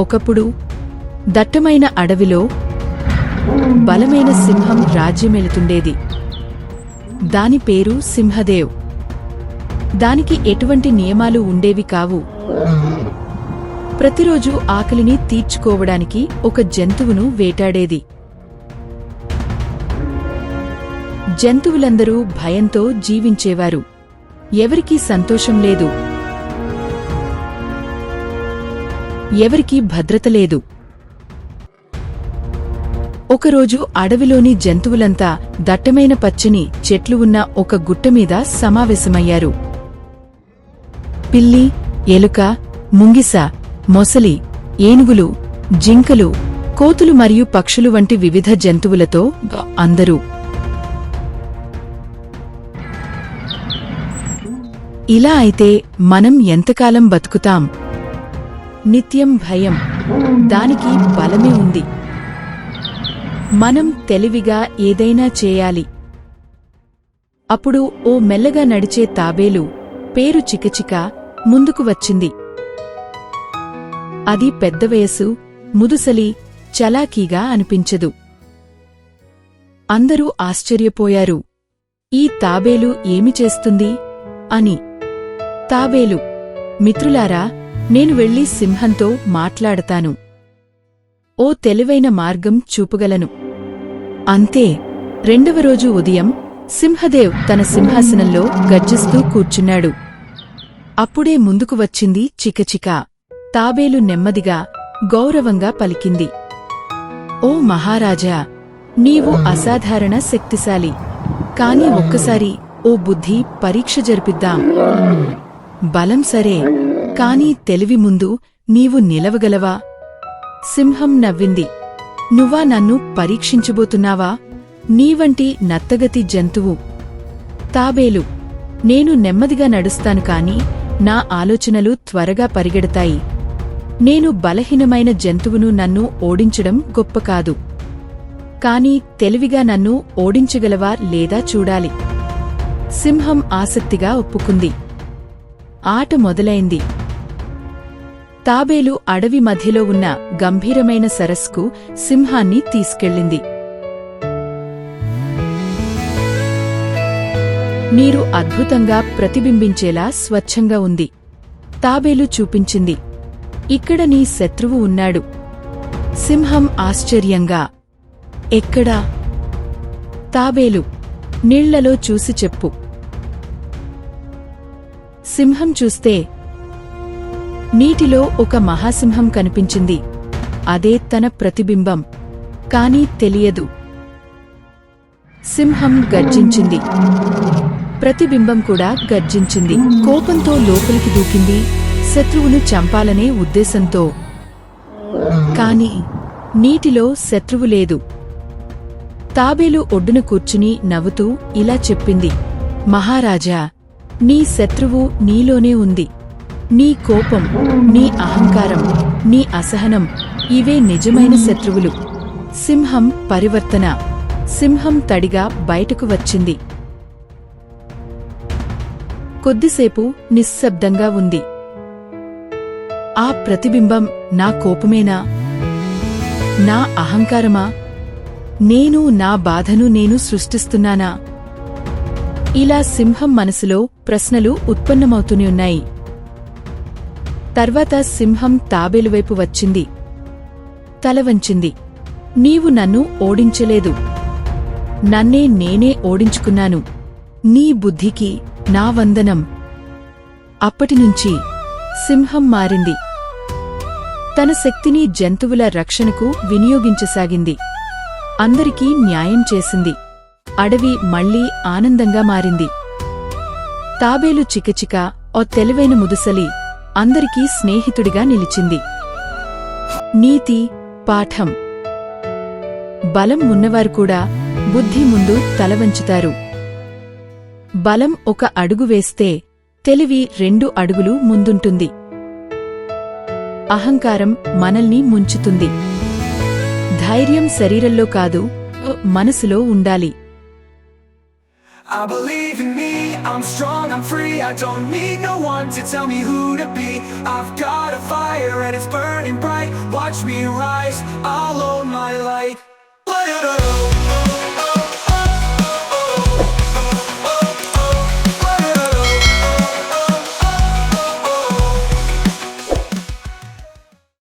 ఒకప్పుడు దట్టమైన అడవిలో బలమైన సింహం రాజ్యమేలుతుండేది. దాని పేరు సింహదేవ్. దానికి ఎటువంటి నియమాలు ఉండేవి కావు. ప్రతిరోజూ ఆకలిని తీర్చుకోవడానికి ఒక జంతువును వేటాడేది. జంతువులందరూ భయంతో జీవించేవారు. ఎవరికీ సంతోషం లేదు, ఎవరికీ భద్రత లేదు. ఒకరోజు అడవిలోని జంతువులంతా దట్టమైన పచ్చని చెట్లు ఉన్న ఒక గుట్టమీద సమావేశమయ్యారు. పిల్లి, ఎలుక, ముంగిస, మొసలి, ఏనుగులు, జింకలు, కోతులు మరియు పక్షులు వంటి వివిధ జంతువులతో అందరూ. ఇలా అయితే మనం ఎంతకాలం బతుకుతాం? నిత్యం భయం, దానికి బలమే ఉంది. మనం తెలివిగా ఏదైనా చేయాలి. అప్పుడు ఓ మెల్లగా నడిచే తాబేలు, పేరు చికచిక, ముందుకు వచ్చింది. అది పెద్ద వయసు, ముదుసలి, చలాకీగా అనిపించదు. అందరూ ఆశ్చర్యపోయారు. ఈ తాబేలు ఏమి చేస్తుంది అని. తాబేలు, మిత్రులారా, నేను వెళ్లి సింహంతో మాట్లాడతాను. ఓ తెలివైన మార్గం చూపగలను. అంతే. రెండవ రోజు ఉదయం సింహదేవ్ తన సింహాసనంలో గర్జిస్తూ కూర్చున్నాడు. అప్పుడే ముందుకు వచ్చింది చికచిక. తాబేలు నెమ్మదిగా, గౌరవంగా పలికింది. ఓ మహారాజా, నీవు అసాధారణ శక్తిశాలి. కాని ఒక్కసారి ఓ బుద్ధి పరీక్ష జరిపిద్దాం. బలం సరే, కాని తెలివి ముందు నీవు నిలవగలవా? సింహం నవ్వింది. నువ్వా నన్ను పరీక్షించబోతున్నావా? నీవంటి నత్తగతి జంతువు. తాబేలు, నేను నెమ్మదిగా నడుస్తాను కాని నా ఆలోచనలు త్వరగా పరిగెడతాయి. నేను బలహీనమైన జంతువును, నన్ను ఓడించడం గొప్ప కాదు. కాని తెలివిగా నన్ను ఓడించగలవా లేదా చూడాలి. సింహం ఆసక్తిగా ఒప్పుకుంది. ఆట మొదలైంది. తాబేలు అడవి మధ్యలో ఉన్న గంభీరమైన సరస్సుకు సింహాన్ని తీసుకెళ్ళింది. నీరు అద్భుతంగా ప్రతిబింబించేలా స్వచ్ఛంగా ఉంది. తాబేలు చూపించింది. ఇక్కడ నీ శత్రువు ఉన్నాడు. సింహం ఆశ్చర్యంగా, ఎక్కడా? తాబేలు, నీళ్లలో చూసి చెప్పు. సింహం చూస్తే నీటిలో ఒక మహాసింహం కనిపించింది. అదే తన ప్రతిబింబం. కాని తెలియదు. సింహం గర్జించింది. ప్రతిబింబం కూడా గర్జించింది. కోపంతో లోపలికి దూకింది, శత్రువును చంపాలనే ఉద్దేశంతో. కాని నీటిలో శత్రువు లేదు. తాబేలు ఒడ్డున కూర్చుని నవ్వుతూ ఇలా చెప్పింది. మహారాజా, నీ శత్రువు నీలోనే ఉంది. నీ కోపం, నీ అహంకారం, నీ అసహనం, ఇవే నిజమైన శత్రువులు. సింహం పరివర్తన. సింహం తడిగా బయటకు వచ్చింది. కొద్దిసేపు నిశ్శబ్దంగా ఉంది. ఆ ప్రతిబింబం నా కోపమేనా? నా అహంకారమా? నేను నా బాధను నేను సృష్టిస్తున్నానా? ఇలా సింహం మనసులో ప్రశ్నలు ఉత్పన్నమవుతూనే ఉన్నాయి. తర్వాత సింహం తాబేలువైపు వచ్చింది. తలవంచింది. నీవు నన్ను ఓడించలేదు. నన్నే నేనే ఓడించుకున్నాను. నీ బుద్ధికి నా వందనం. అప్పటినుంచి సింహం మారింది. తన శక్తిని జంతువుల రక్షణకు వినియోగించసాగింది. అందరికీ న్యాయం చేసింది. అడవి మళ్లీ ఆనందంగా మారింది. తాబేలు చికచిక, ఓ తెలివైన ముదుసలి, అందరికీ స్నేహితుడిగా నిలిచింది. నీతి పాఠం. బలం ఉన్నవారు కూడా బుద్ధి ముందు తలవంచుతారు. బలం ఒక అడుగు వేస్తే తెలివి 2 అడుగులు ముందుంటుంది. అహంకారం మనల్ని ముంచుతుంది. ధైర్యం శరీరంలో కాదు, మనసులో ఉండాలి. I believe in me, I'm strong, I'm free. I don't need no one to tell me who to be. I've got a fire and it's burning bright. Watch me rise, I'll